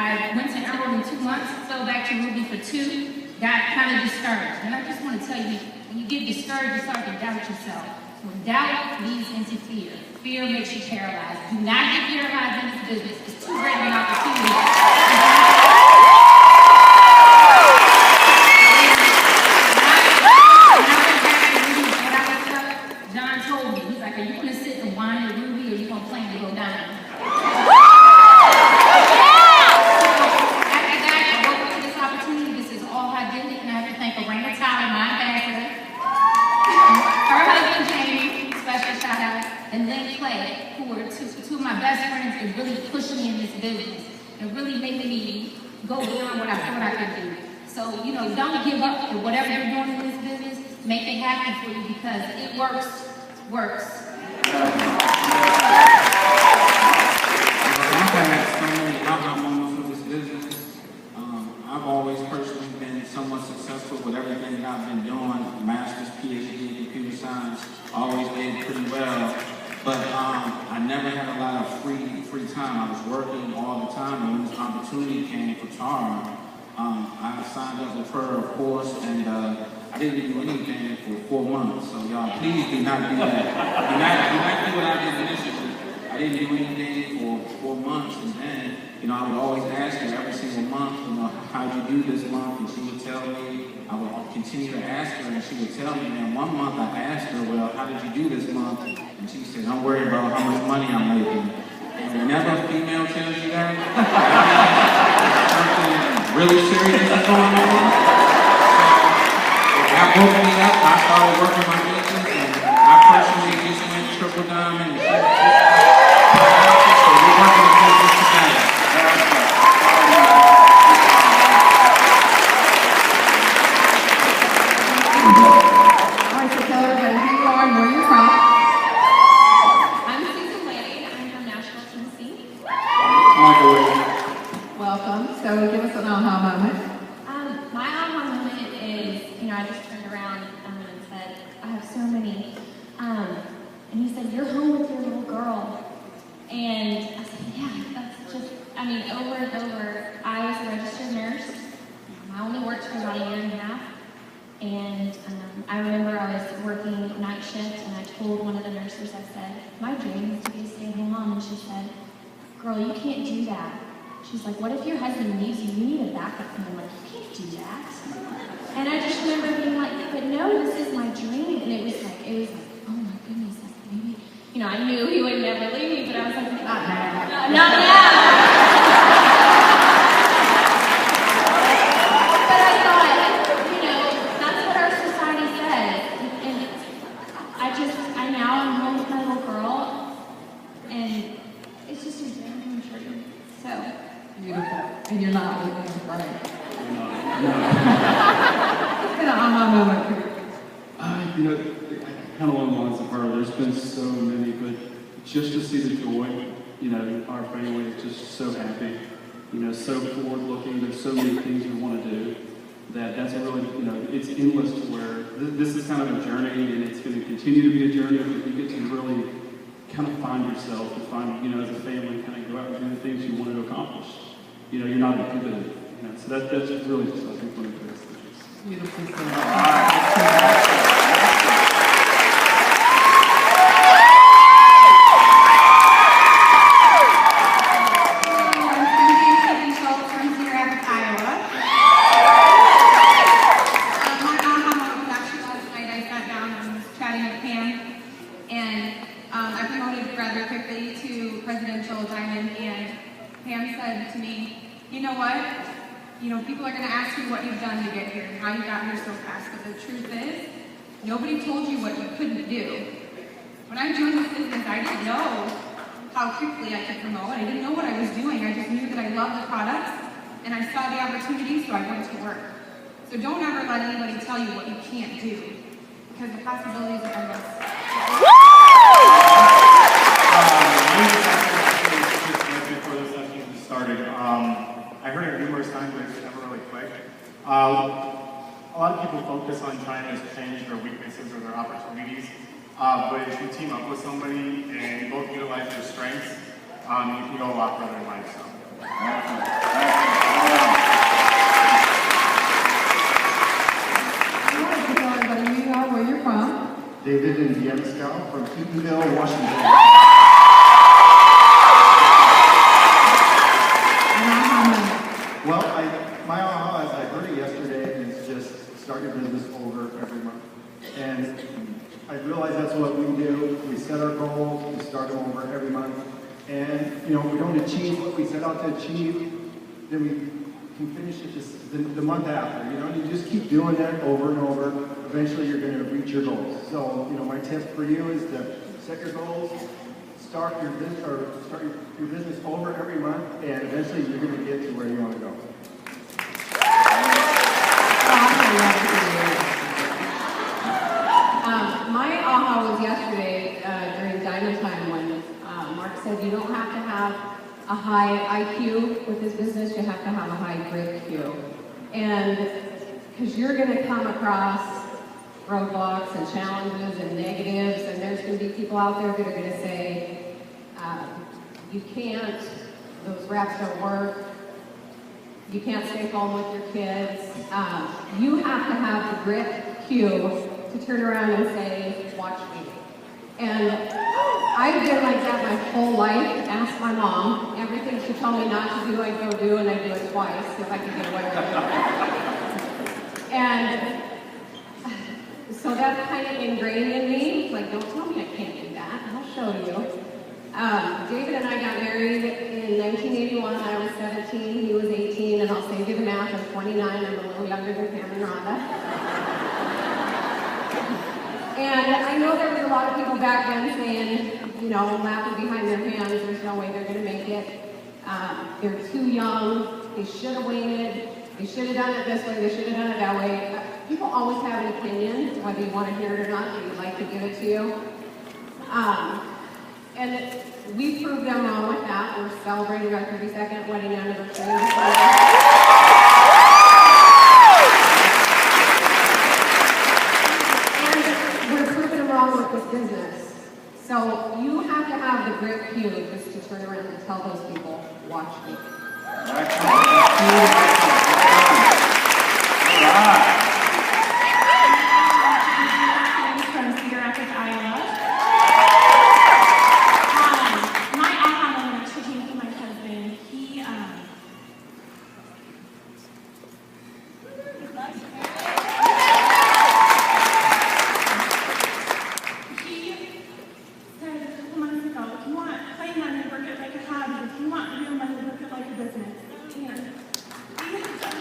I went to Emerald in 2 months, fell back to Ruby for 2, got kind of discouraged. And I just want to tell you, when you get discouraged, you start to doubt yourself. When doubt leads into fear. Fear makes you paralyzed. Do not get paralyzed in this business. It's too great of an opportunity. Two of my best friends is really pushing me in this business and really making me go beyond what I thought I could do. So, don't give up at whatever you're doing in this business. Make it happen for you because it works. I've had so many aha moments with this business. I've always personally been somewhat successful with everything that I've been doing. Master's, PhD in computer science, always did pretty well. But I never had a lot of free time. I was working all the time, and when this opportunity came for Tara, I signed up with her, of course, and I didn't do anything for 4 months. So y'all, please do not do that. Do not do what I did initially. I didn't do anything for 4 months, and then, I would always ask her every single month, how'd you do this month? And she would tell me. I would continue to ask her, and she would tell me. And 1 month I asked her, well, how did you do this month? And she said, don't worry about how much money I'm making. And whenever a female tells you that, something really serious is going on. So that woke me up. I started working my business, and I personally just went triple diamond. So we're working the business together. So give us an aha moment. My aha moment is, I just turned around and said, I have so many. And he said, you're home with your little girl. And I said, yeah, that's just, over and over. I was a registered nurse. I only worked for about 1.5 years. And I remember I was working night shift, and I told one of the nurses, I said, my dream is to be a stay-at-home mom. And she said, girl, you can't do that. She's like, what if your husband leaves you? You need a backup. And I'm like, you can't do that. And I just remember being like, but no, this is my dream. And it was like, oh my goodness, like maybe, I knew he would never leave me, but I was like, not now. Not now. But I thought, that's what our society says. And I now am home with my little girl, and it's just a dream come true. So. Beautiful. And you're not living in the right. No. It's been an aha moment for you. Kind of along the lines of her, there's been so many, but just to see the joy, our family is just so happy, so forward-looking. There's so many things we want to do that's a really, it's endless to where this is kind of a journey, and it's going to continue to be a journey, but you get to really kind of find yourself and find, as a family, kind of go out and do the things you want to accomplish. You're not inhibited. So that's really just, I think, one of the greatest things. Beautiful. People are going to ask you what you've done to get here and how you got here so fast, but the truth is, nobody told you what you couldn't do. When I joined this business, I didn't know how quickly I could promote. I didn't know what I was doing. I just knew that I loved the products, and I saw the opportunity, so I went to work. So don't ever let anybody tell you what you can't do, because the possibilities are endless. Before this session started, I heard it numerous times, but it's never really clicked. A lot of people focus on trying to change their weaknesses or their opportunities, but if you team up with somebody and you both utilize your strengths, you can go a lot further in life. So. David and Deanna Scout from Eatonville, Washington. Well, my aha, as I heard it yesterday, is just start your business over every month. And I realize that's what we do. We set our goals, we start them over every month. And, you know, if we don't achieve what we set out to achieve, then we can finish it just the month after. You know, you just keep doing that over and over. Eventually, you're going to reach your goals. So, you know, my tip for you is to set your goals, start your business, your business over every month, and eventually you're going to get to where you want to go. My aha was yesterday during Dino Time when Mark said you don't have to have a high IQ with this business, you have to have a high grit Q. And because you're going to come across roadblocks and challenges and negatives, and there's going to be people out there that are going to say, you can't, those wraps don't work, you can't stay home with your kids. You have to have the grit Q to turn around and say, watch me. And I've been like that my whole life. Ask my mom. Everything she told me not to do, I'd go do, and I'd do it twice if I could get away with it. And so that's kind of ingrained in me. Like, don't tell me I can't do that. I'll show you. David and I got married in 1981. I was 17, he was 18, and I'll save you the math. I'm 29. I'm a little younger than Pam and Rhonda. And I know there was a lot of people back then saying, you know, laughing behind their hands, there's no way they're going to make it. They're too young. They should have waited. They should have done it this way. They should have done it that way. People always have an opinion, whether you want to hear it or not. They would like to give it to you. And we proved them wrong with that. We're celebrating our 32nd wedding anniversary. With this business. So you have to have the grit Q just to turn around and tell those people, watch me. From Cedar Rapids, Iowa. My aha moment actually came from my husband. He said a couple months ago, if you want play money, work it like a hobby. If you want real money, work it like a business. And we have done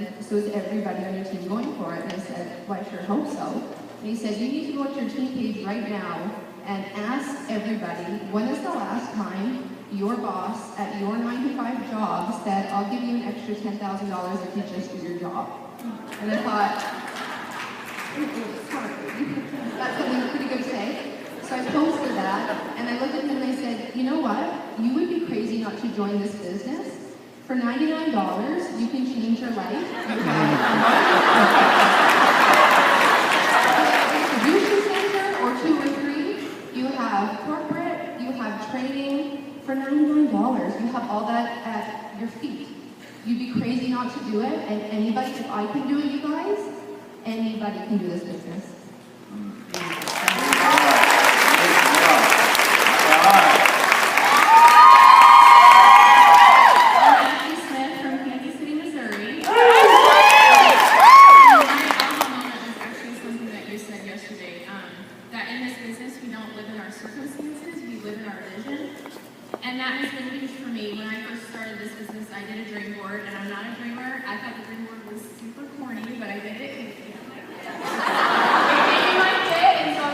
it. So is everybody on your team going for it? And I said, well, I sure hope so. And he said, you need to go to your team page right now and ask everybody, when is the last time your boss at your 9-to-5 job said, I'll give you an extra $10,000 if you just do your job? And I thought, that's something pretty good to say. So I posted that, and I looked at him and I said, you know what? You would be crazy not to join this business. For $99, you can change your life. You have a distribution center or 2 or 3. You have corporate. You have training. For $99, you have all that at your feet. You'd be crazy not to do it. And anybody, if I can do it, you guys, anybody can do this business. And that has been huge for me. When I first started this business, I did a dream board, and I'm not a dreamer. I thought the dream board was super corny, but I did it. It liked it, and so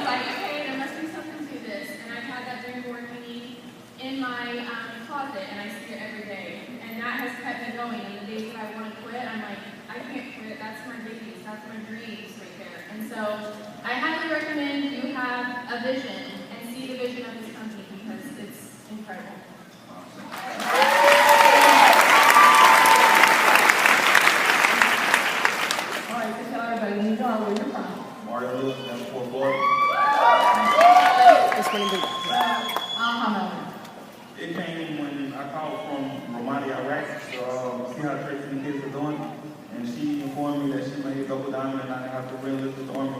vision and see the vision of this company because it's incredible. All right, so tell everybody, where you're from. Mario Lewis, number 4 Board. It came when I called from Ramadi, Iraq, to see how Tracy and the kids were doing, and she informed me that she made a double diamond and I have to re-enlist with the Army.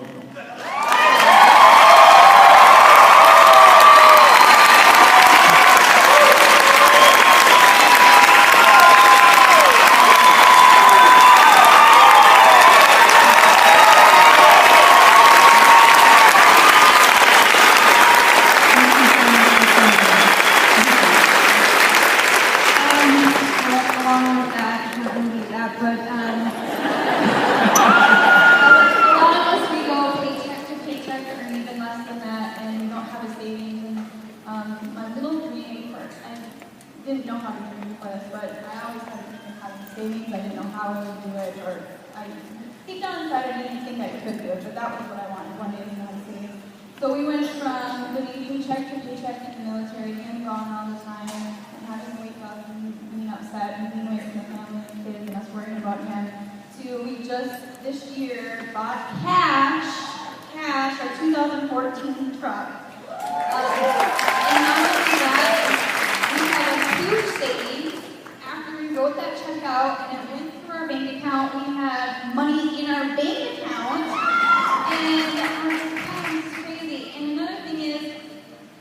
Didn't know how to dream this, but I always had a dream of having savings. I didn't know how I would do it, or I deep down inside I didn't think I could do it, but that was what I wanted one day to know how to save. So we went from living paycheck to paycheck in the military, being gone all the time, and having to wake up and being upset and being away from the family and kids and us worrying about him, to we just this year bought cash our 2014 truck. And not only that, we had a huge savings. After we wrote that check out and it went through our bank account, we had money in our bank account. And I was like, oh, this is crazy. And another thing is,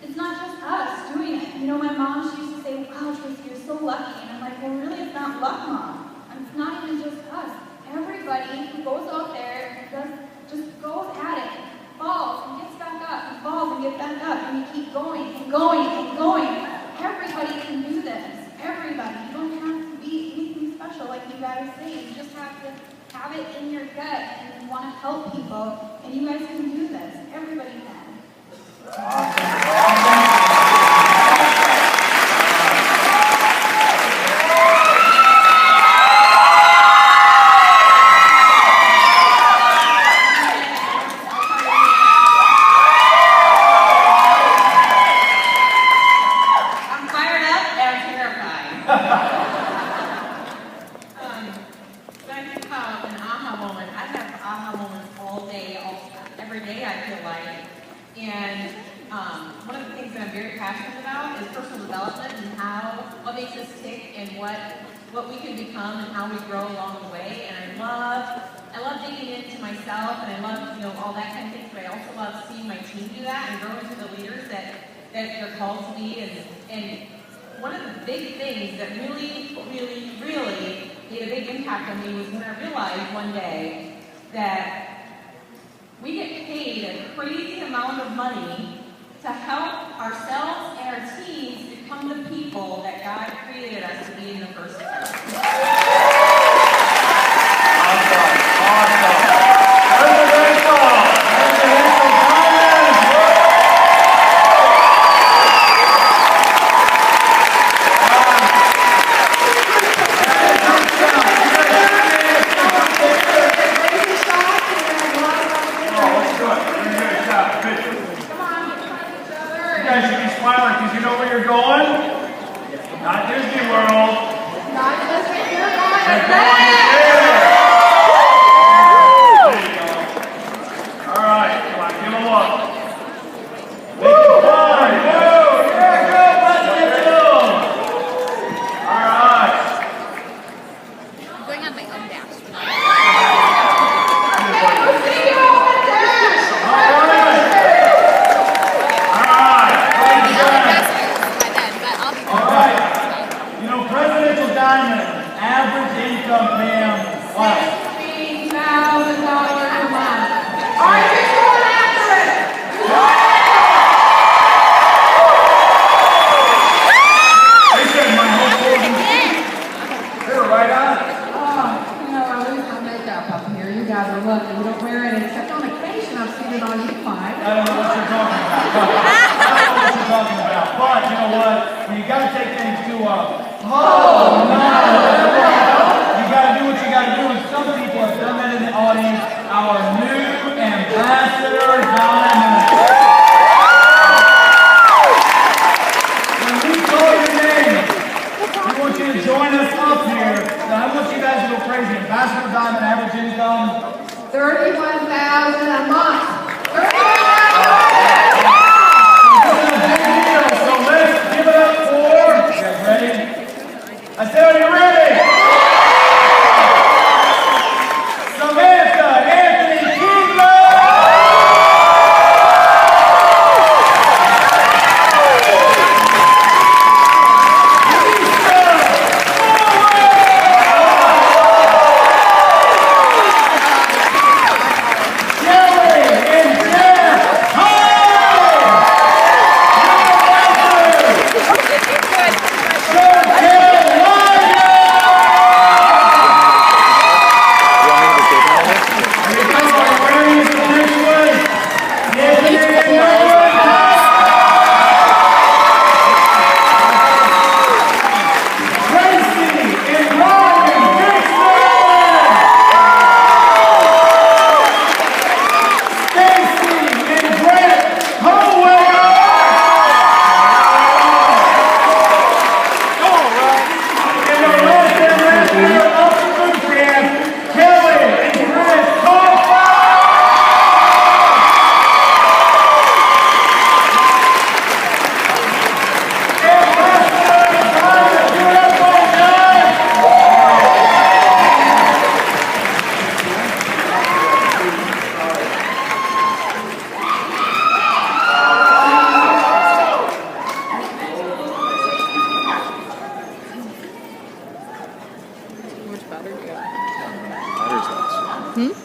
it's not just us doing it. You know, my mom, she used to say, wow, Tracy, you're so lucky. And I'm like, well, really, it's not luck, Mom. It's not even just us. Everybody who goes out there and just goes at it, falls and gets back up, and falls and gets back up, and you keep going and going and going. Everybody can do this. Everybody. You don't have to be anything special like you guys say. You just have to have it in your gut and want to help people. And you guys can do this. Everybody can. What we can become and how we grow along the way. And I love digging into myself, and I love, all that kind of thing, but I also love seeing my team do that and grow into the leaders that they're called to be. And one of the big things that really, really, really made a big impact on me was when I realized one day that we get paid a crazy amount of money to help ourselves and our teams become the people that God created us to be in the first place. Our new ambassador, Diamond. $31,000 a month. So let's give it up for, you guys ready? I said, are you ready? Samantha Anthony Kingler! Hmm?